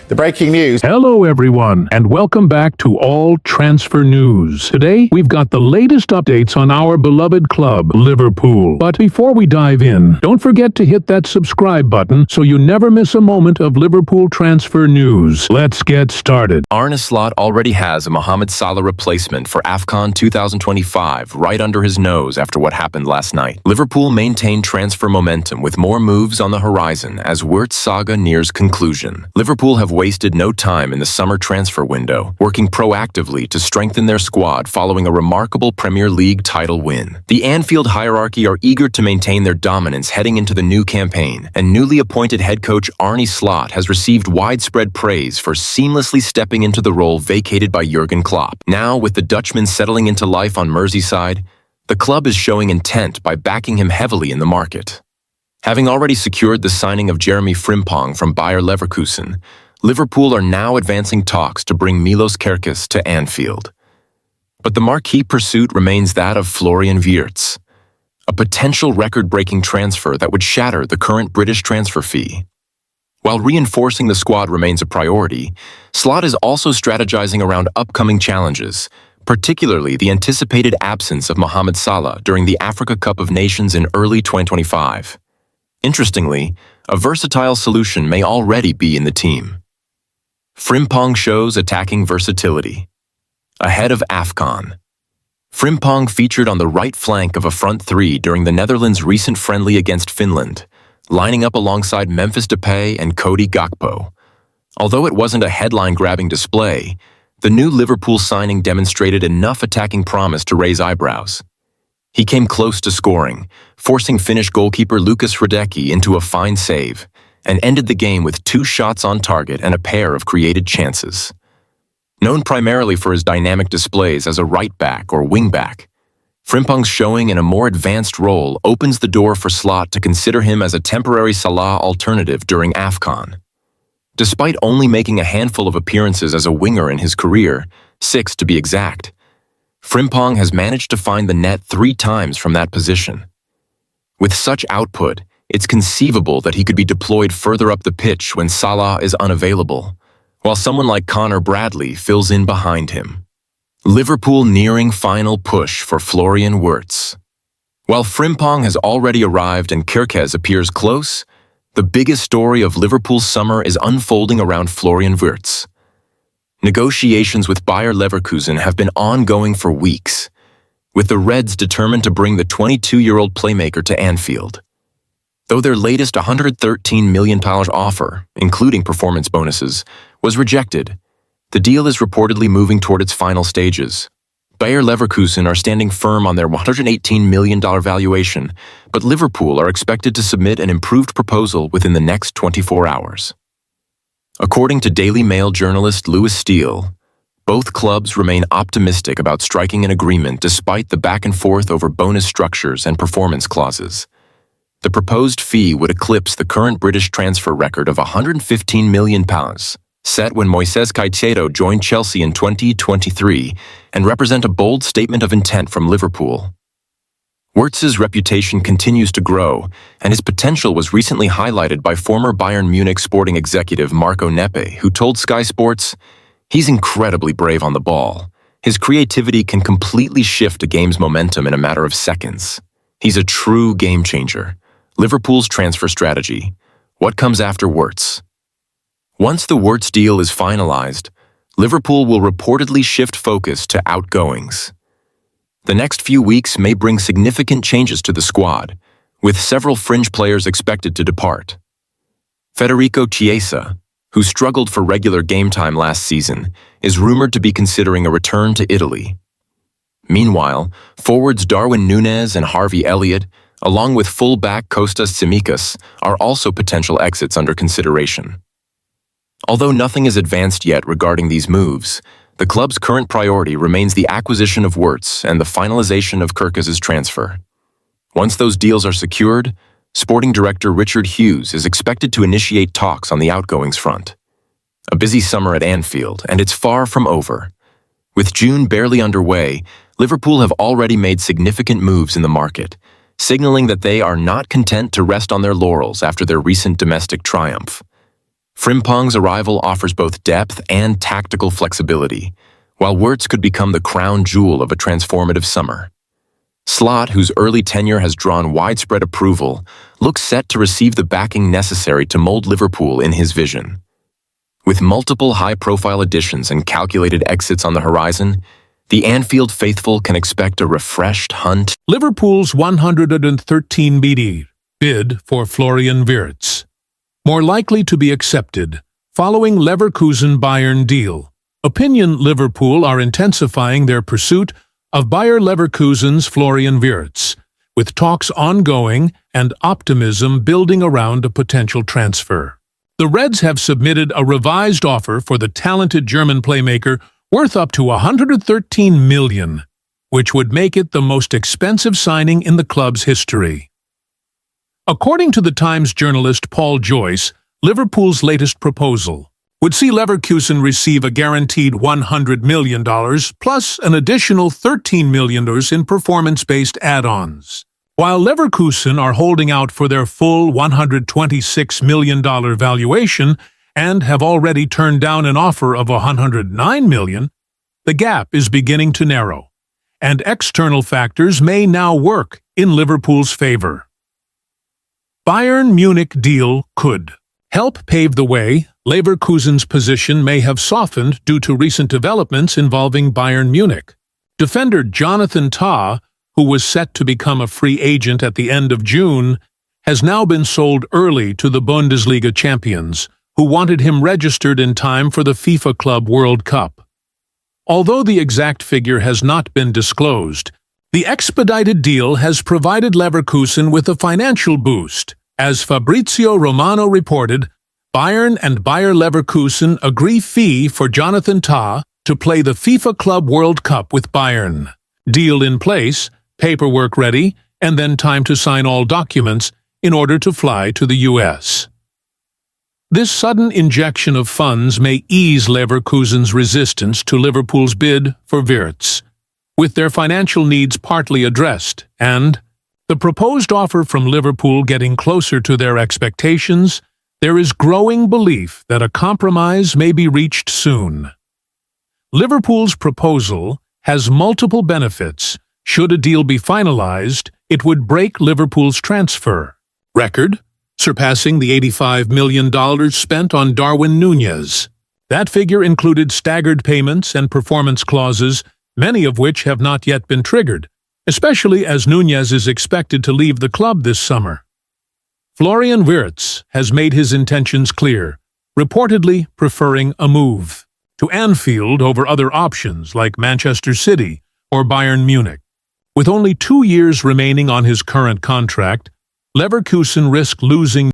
The breaking news. Hello everyone, and welcome back to All Transfer News. Today, we've got the latest updates on our beloved club, Liverpool. But before we dive in, don't forget to hit that subscribe button so you never miss a moment of Liverpool transfer news. Let's get started. Arne already has a Mohamed Salah replacement for AFCON 2025 right under his nose after what happened last night. Liverpool maintained transfer momentum with more moves on the horizon as Wirtz saga nears conclusion. Liverpool have wasted no time in the summer transfer window, working proactively to strengthen their squad following a remarkable Premier League title win. The Anfield hierarchy are eager to maintain their dominance heading into the new campaign, and newly appointed head coach Arne has received widespread praise for seamlessly stepping into the role vacated by Jurgen Klopp. Now, with the Dutchman settling into life on Merseyside, the club is showing intent by backing him heavily in the market. Having already secured the signing of Jeremy Frimpong from Bayer Leverkusen, Liverpool are now advancing talks to bring Milos Kerkez to Anfield. But the marquee pursuit remains that of Florian Wirtz, a potential record-breaking transfer that would shatter the current British transfer fee. While reinforcing the squad remains a priority, Slot is also strategizing around upcoming challenges, particularly the anticipated absence of Mohamed Salah during the Africa Cup of Nations in early 2025. Interestingly, a versatile solution may already be in the team. Frimpong shows attacking versatility. Ahead of AFCON, Frimpong featured on the right flank of a front three during the Netherlands' recent friendly against Finland, lining up alongside Memphis Depay and Cody Gakpo. Although it wasn't a headline-grabbing display, the new Liverpool signing demonstrated enough attacking promise to raise eyebrows. He came close to scoring, forcing Finnish goalkeeper Lukas Hradecky into a fine save, and ended the game with 2 shots on target and a pair of created chances. Known primarily for his dynamic displays as a right-back or wing-back, Frimpong's showing in a more advanced role opens the door for Slot to consider him as a temporary Salah alternative during AFCON. Despite only making a handful of appearances as a winger in his career, 6 to be exact, Frimpong has managed to find the net 3 times from that position. With such output, it's conceivable that he could be deployed further up the pitch when Salah is unavailable, while someone like Connor Bradley fills in behind him. Liverpool nearing final push for Florian Wirtz. While Frimpong has already arrived and Kerkez appears close, the biggest story of Liverpool's summer is unfolding around Florian Wirtz. Negotiations with Bayer Leverkusen have been ongoing for weeks, with the Reds determined to bring the 22-year-old playmaker to Anfield. Though their latest £113 million offer, including performance bonuses, was rejected, the deal is reportedly moving toward its final stages. Bayer Leverkusen are standing firm on their $118 million valuation, but Liverpool are expected to submit an improved proposal within the next 24 hours. According to Daily Mail journalist Lewis Steele, both clubs remain optimistic about striking an agreement despite the back and forth over bonus structures and performance clauses. The proposed fee would eclipse the current British transfer record of £115 million, set when Moises Caicedo joined Chelsea in 2023, and represent a bold statement of intent from Liverpool. Wirtz's reputation continues to grow, and his potential was recently highlighted by former Bayern Munich sporting executive Marco Neppe, who told Sky Sports, "He's incredibly brave on the ball. His creativity can completely shift a game's momentum in a matter of seconds. He's a true game changer." Liverpool's transfer strategy. What comes after Wirtz? Once the Wirtz deal is finalized, Liverpool will reportedly shift focus to outgoings. The next few weeks may bring significant changes to the squad, with several fringe players expected to depart. Federico Chiesa, who struggled for regular game time last season, is rumored to be considering a return to Italy. Meanwhile, forwards Darwin Núñez and Harvey Elliott, along with full-back Kostas Tsimikas, are also potential exits under consideration. Although nothing is advanced yet regarding these moves, the club's current priority remains the acquisition of Wirtz and the finalization of Kerkez's transfer. Once those deals are secured, sporting director Richard Hughes is expected to initiate talks on the outgoings front. A busy summer at Anfield, and it's far from over. With June barely underway, Liverpool have already made significant moves in the market, signaling that they are not content to rest on their laurels after their recent domestic triumph. Frimpong's arrival offers both depth and tactical flexibility, while Wirtz could become the crown jewel of a transformative summer. Slot, whose early tenure has drawn widespread approval, looks set to receive the backing necessary to mold Liverpool in his vision. With multiple high-profile additions and calculated exits on the horizon, the Anfield faithful can expect a refreshed hunt. Liverpool's 113 BD bid for Florian Wirtz, more likely to be accepted, following Leverkusen-Bayern deal. Opinion Liverpool are intensifying their pursuit of Bayer Leverkusen's Florian Wirtz, with talks ongoing and optimism building around a potential transfer. The Reds have submitted a revised offer for the talented German playmaker worth up to $113 million, which would make it the most expensive signing in the club's history. According to the Times journalist Paul Joyce, Liverpool's latest proposal would see Leverkusen receive a guaranteed $100 million plus an additional $13 million in performance-based add-ons. While Leverkusen are holding out for their full $126 million valuation and have already turned down an offer of $109 million, the gap is beginning to narrow, and external factors may now work in Liverpool's favor. Bayern Munich deal could help pave the way. Leverkusen's position may have softened due to recent developments involving Bayern Munich. Defender Jonathan Tah, who was set to become a free agent at the end of June, has now been sold early to the Bundesliga champions, who wanted him registered in time for the FIFA Club World Cup. Although the exact figure has not been disclosed, the expedited deal has provided Leverkusen with a financial boost. As Fabrizio Romano reported, Bayern and Bayer Leverkusen agree fee for Jonathan Tah to play the FIFA Club World Cup with Bayern. Deal in place, paperwork ready, and then time to sign all documents in order to fly to the US. This sudden injection of funds may ease Leverkusen's resistance to Liverpool's bid for Wirtz, with their financial needs partly addressed, and the proposed offer from Liverpool getting closer to their expectations. There is growing belief that a compromise may be reached soon. Liverpool's proposal has multiple benefits. Should a deal be finalized, it would break Liverpool's transfer record, surpassing the $85 million spent on Darwin Núñez. That figure included staggered payments and performance clauses, many of which have not yet been triggered, especially as Núñez is expected to leave the club this summer. Florian Wirtz has made his intentions clear, reportedly preferring a move to Anfield over other options like Manchester City or Bayern Munich. With only 2 years remaining on his current contract, Leverkusen risk losing